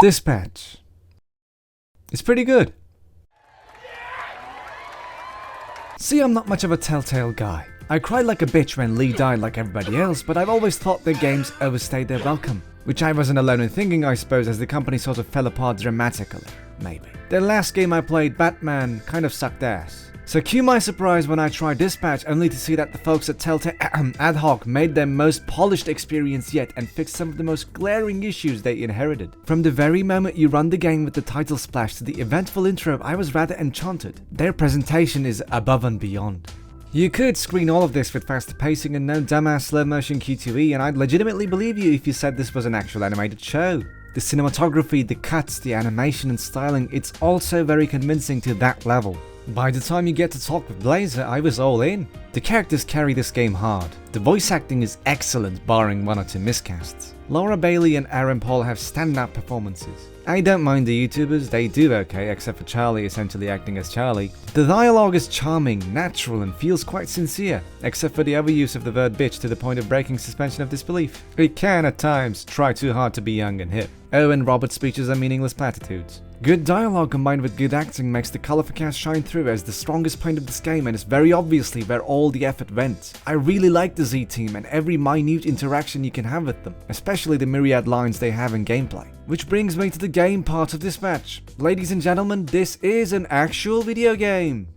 Dispatch. It's pretty good. See, I'm not much of a Telltale guy. I cried like a bitch when Lee died like everybody else, but I've always thought their games overstayed their welcome. Which I wasn't alone in thinking, I suppose, as the company sort of fell apart dramatically. Maybe. Their last game I played, Batman, kind of sucked ass. So cue my surprise when I tried Dispatch, only to see that the folks at Telltale ad hoc made their most polished experience yet and fixed some of the most glaring issues they inherited. From the very moment you run the game with the title splash to the eventful intro, I was rather enchanted. Their presentation is above and beyond. You could screen all of this with faster pacing and no dumbass slow motion Q2E, and I'd legitimately believe you if you said this was an actual animated show. The cinematography, the cuts, the animation and styling, it's also very convincing to that level. By the time you get to talk with Blazer, I was all in. The characters carry this game hard. The voice acting is excellent, barring one or two miscasts. Laura Bailey and Aaron Paul have stand-up performances. I don't mind the YouTubers, they do okay, except for Charlie essentially acting as Charlie. The dialogue is charming, natural, and feels quite sincere, except for the overuse of the word bitch to the point of breaking suspension of disbelief. It can, at times, try too hard to be young and hip. Oh, and Robert's speeches are meaningless platitudes. Good dialogue combined with good acting makes the color forecast shine through as the strongest point of this game, and is very obviously where all the effort went. I really like the Z team and every minute interaction you can have with them, especially the myriad lines they have in gameplay. Which brings me to the game part of Dispatch. Ladies and gentlemen, this is an actual video game.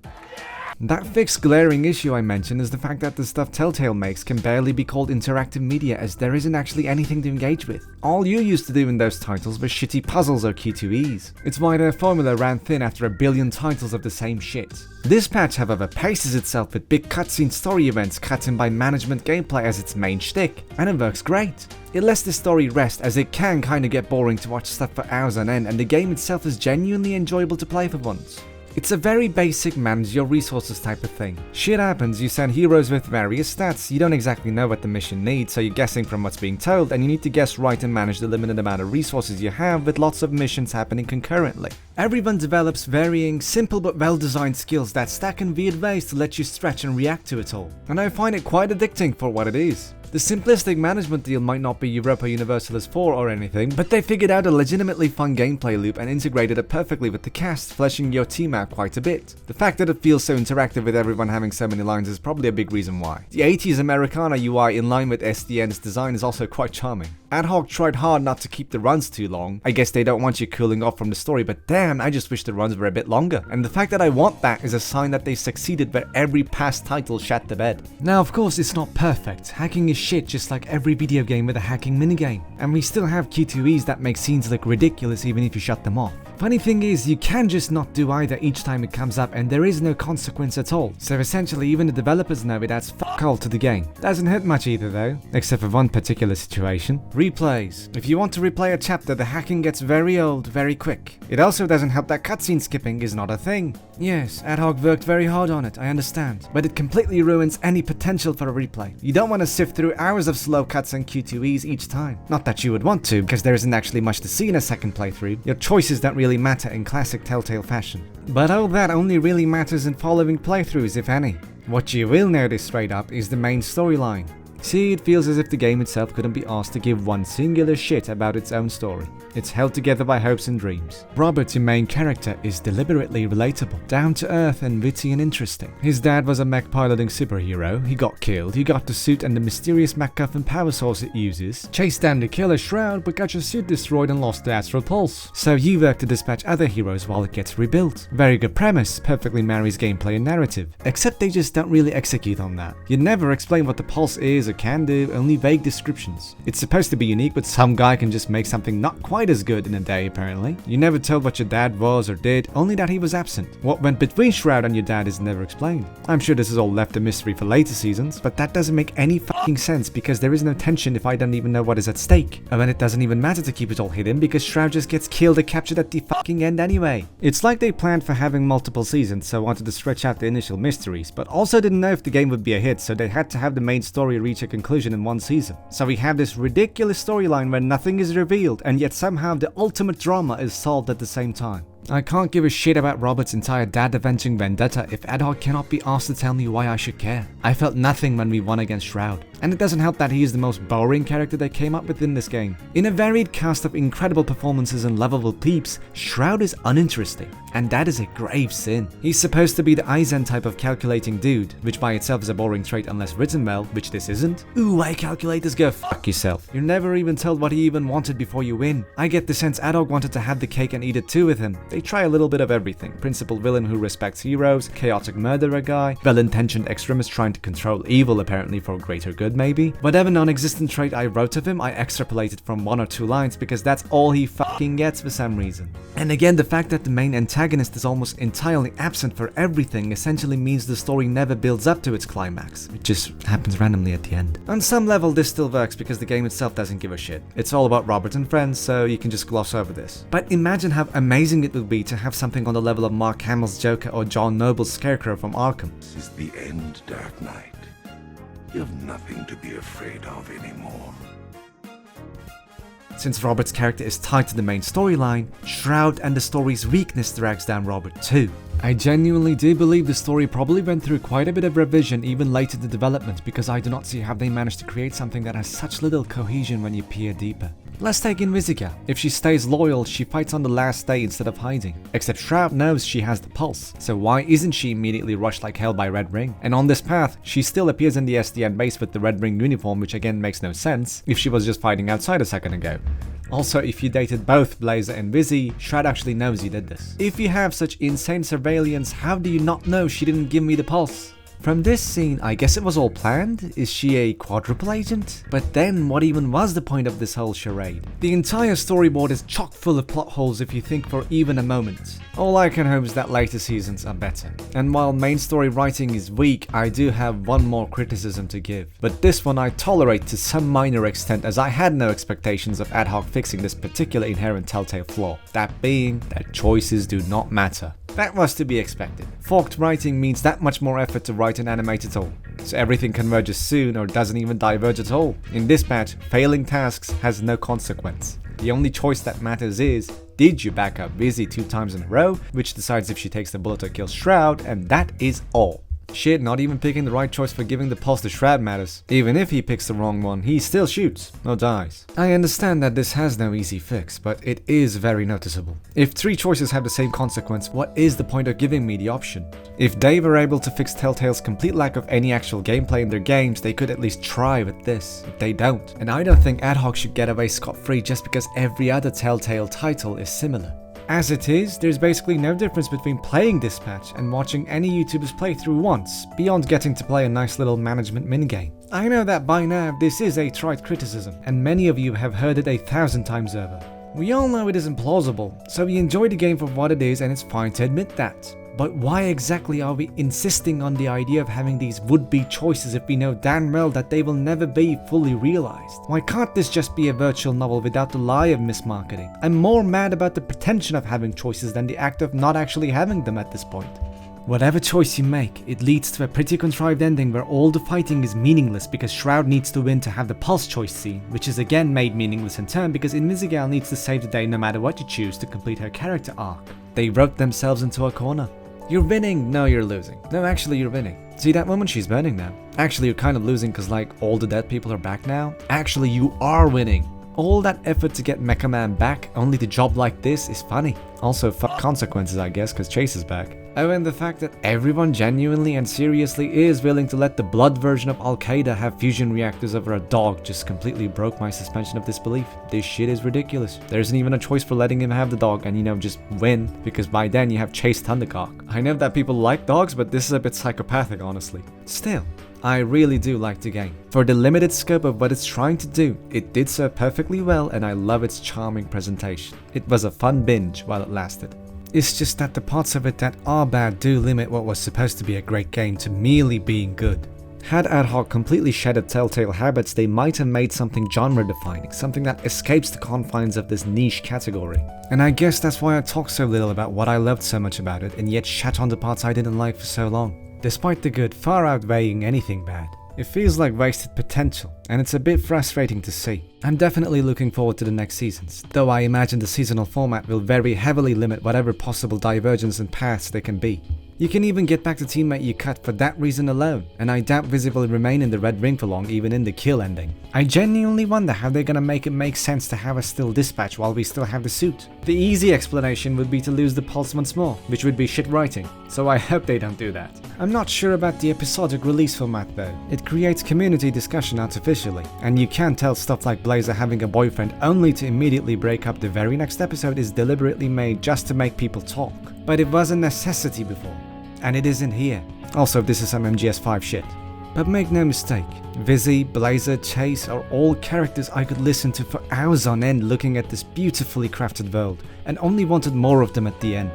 That fixed glaring issue I mentioned is the fact that the stuff Telltale makes can barely be called interactive media, as there isn't actually anything to engage with. All you used to do in those titles were shitty puzzles or Q2Es. It's why their formula ran thin after a billion titles of the same shit. Dispatch, however, paces itself with big cutscene story events cut in by management gameplay as its main shtick, and it works great. It lets the story rest, as it can kinda get boring to watch stuff for hours on end, and the game itself is genuinely enjoyable to play for once. It's a very basic manage your resources type of thing. Shit happens, you send heroes with various stats, you don't exactly know what the mission needs, so you're guessing from what's being told, and you need to guess right and manage the limited amount of resources you have, with lots of missions happening concurrently. Everyone develops varying, simple but well-designed skills that stack in weird ways to let you stretch and react to it all, and I find it quite addicting for what it is. The simplistic management deal might not be Europa Universalis 4 or anything, but they figured out a legitimately fun gameplay loop and integrated it perfectly with the cast, fleshing your team out quite a bit. The fact that it feels so interactive with everyone having so many lines is probably a big reason why. The 80s Americana UI in line with SDN's design is also quite charming. Ad hoc tried hard not to keep the runs too long. I guess they don't want you cooling off from the story, but damn, I just wish the runs were a bit longer. And the fact that I want that is a sign that they succeeded where every past title shat the bed. Now, of course, it's not perfect. Hacking is shit just like every video game with a hacking minigame. And we still have Q2Es that make scenes look ridiculous even if you shut them off. Funny thing is, you can just not do either each time it comes up, and there is no consequence at all. So essentially, even the developers know it adds fuck all to the game. Doesn't hurt much either though, except for one particular situation. Replays. If you want to replay a chapter, the hacking gets very old very quick. It also doesn't help that cutscene skipping is not a thing. Yes, Ad hoc worked very hard on it, I understand, but it completely ruins any potential for a replay. You don't want to sift through hours of slow cuts and Q2Es each time. Not that you would want to, because there isn't actually much to see in a second playthrough. Your choices don't really matter in classic Telltale fashion. But all that only really matters in following playthroughs, if any. What you will notice straight up is the main storyline. See, it feels as if the game itself couldn't be asked to give one singular shit about its own story. It's held together by hopes and dreams. Robert, your main character, is deliberately relatable, down to earth and witty and interesting. His dad was a mech piloting superhero, he got killed, he got the suit and the mysterious MacGuffin power source it uses, chased down the killer shroud but got your suit destroyed and lost the astral pulse. So you work to dispatch other heroes while it gets rebuilt. Very good premise, perfectly marries gameplay and narrative. Except they just don't really execute on that. You never explain what the pulse is or can do, only vague descriptions. It's supposed to be unique, but some guy can just make something not quite as good in a day apparently. You never told what your dad was or did, only that he was absent. What went between Shroud and your dad is never explained. I'm sure this is all left a mystery for later seasons, but that doesn't make any fucking sense because there is no tension if I don't even know what is at stake. And then it doesn't even matter to keep it all hidden because Shroud just gets killed or captured at the fucking end anyway. It's like they planned for having multiple seasons, so wanted to stretch out the initial mysteries, but also didn't know if the game would be a hit, so they had to have the main story reach a conclusion in one season. So we have this ridiculous storyline where nothing is revealed, and yet somehow the ultimate drama is solved at the same time. I can't give a shit about Robert's entire dad-avenging vendetta if Ad Hoc cannot be asked to tell me why I should care. I felt nothing when we won against Shroud. And it doesn't help that he is the most boring character they came up with in this game. In a varied cast of incredible performances and lovable peeps, Shroud is uninteresting. And that is a grave sin. He's supposed to be the Aizen type of calculating dude, which by itself is a boring trait unless written well, which this isn't. Ooh, why calculators go fuck yourself. You're never even told what he even wanted before you win. I get the sense Ad Hoc wanted to have the cake and eat it too with him. They try a little bit of everything. Principal villain who respects heroes, chaotic murderer guy, well-intentioned extremist trying to control evil apparently for greater good maybe. Whatever non-existent trait I wrote of him, I extrapolated from 1 or 2 lines because that's all he fucking gets for some reason. And again, the fact that the main antagonist is almost entirely absent for everything essentially means the story never builds up to its climax. It just happens randomly at the end. On some level this still works because the game itself doesn't give a shit. It's all about Robert and friends, so you can just gloss over this. But imagine how amazing it would be to have something on the level of Mark Hamill's Joker or John Noble's Scarecrow from Arkham. This is the end, Dark Knight. You have nothing to be afraid of anymore. Since Robert's character is tied to the main storyline, Shroud and the story's weakness drags down Robert too. I genuinely do believe the story probably went through quite a bit of revision even late in the development because I do not see how they managed to create something that has such little cohesion when you peer deeper. Let's take Invisiga. If she stays loyal, she fights on the last day instead of hiding. Except Shroud knows she has the pulse, so why isn't she immediately rushed like hell by Red Ring? And on this path, she still appears in the SDN base with the Red Ring uniform, which again makes no sense if she was just fighting outside a second ago. Also, if you dated both Blazer and Vizzy, Shroud actually knows you did this. If you have such insane surveillance, how do you not know she didn't give me the pulse? From this scene, I guess it was all planned? Is she a quadruple agent? But then, what even was the point of this whole charade? The entire storyboard is chock full of plot holes if you think for even a moment. All I can hope is that later seasons are better. And while main story writing is weak, I do have one more criticism to give. But this one I tolerate to some minor extent as I had no expectations of Ad Hoc fixing this particular inherent Telltale flaw. That being, that choices do not matter. That was to be expected. Forked writing means that much more effort to write and animate it all. So everything converges soon or doesn't even diverge at all. In this patch, failing tasks has no consequence. The only choice that matters is, did you back up Vizzy 2 times in a row, which decides if she takes the bullet or kills Shroud, and that is all. Shit, not even picking the right choice for giving the pulse to Shroud matters. Even if he picks the wrong one, he still shoots, or dies. I understand that this has no easy fix, but it is very noticeable. If 3 choices have the same consequence, what is the point of giving me the option? If they were able to fix Telltale's complete lack of any actual gameplay in their games, they could at least try with this. But they don't. And I don't think Ad Hoc should get away scot-free just because every other Telltale title is similar. As it is, there's basically no difference between playing this patch and watching any YouTuber's playthrough once, beyond getting to play a nice little management minigame. I know that by now this is a trite criticism, and many of you have heard it 1,000 times over. We all know it isn't plausible, so we enjoy the game for what it is and it's fine to admit that. But why exactly are we insisting on the idea of having these would-be choices if we know damn well that they will never be fully realized? Why can't this just be a virtual novel without the lie of mismarketing? I'm more mad about the pretension of having choices than the act of not actually having them at this point. Whatever choice you make, it leads to a pretty contrived ending where all the fighting is meaningless because Shroud needs to win to have the pulse choice scene, which is again made meaningless in turn because Invisigal needs to save the day no matter what you choose to complete her character arc. They wrote themselves into a corner. You're winning, no you're losing. No, actually you're winning. See that woman, she's burning now. Actually you're kind of losing because like all the dead people are back now. Actually you are winning. All that effort to get Mecha Man back only to job like this is funny. Also fuck consequences I guess because Chase is back. Oh, and the fact that everyone genuinely and seriously is willing to let the blood version of Al-Qaeda have fusion reactors over a dog just completely broke my suspension of disbelief. This shit is ridiculous. There isn't even a choice for letting him have the dog and, you know, just win, because by then you have Chase Thundercock. I know that people like dogs, but this is a bit psychopathic, honestly. Still, I really do like the game. For the limited scope of what it's trying to do, it did so perfectly well and I love its charming presentation. It was a fun binge while it lasted. It's just that the parts of it that are bad do limit what was supposed to be a great game to merely being good. Had Ad Hoc completely shedded Telltale habits, they might have made something genre-defining, something that escapes the confines of this niche category. And I guess that's why I talk so little about what I loved so much about it, and yet shat on the parts I didn't like for so long. Despite the good far outweighing anything bad. It feels like wasted potential, and it's a bit frustrating to see. I'm definitely looking forward to the next seasons, though I imagine the seasonal format will very heavily limit whatever possible divergence and paths there can be. You can even get back the teammate you cut for that reason alone, and I doubt Vizzy will remain in the red ring for long even in the kill ending. I genuinely wonder how they're gonna make it make sense to have us still dispatch while we still have the suit. The easy explanation would be to lose the pulse once more, which would be shit writing, so I hope they don't do that. I'm not sure about the episodic release format though. It creates community discussion artificially, and you can tell stuff like Blazer having a boyfriend only to immediately break up the very next episode is deliberately made just to make people talk. But it was a necessity before. And it isn't here. Also, this is some MGS5 shit. But make no mistake, Vizzy, Blazer, Chase are all characters I could listen to for hours on end looking at this beautifully crafted world, and only wanted more of them at the end.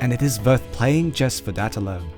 And it is worth playing just for that alone.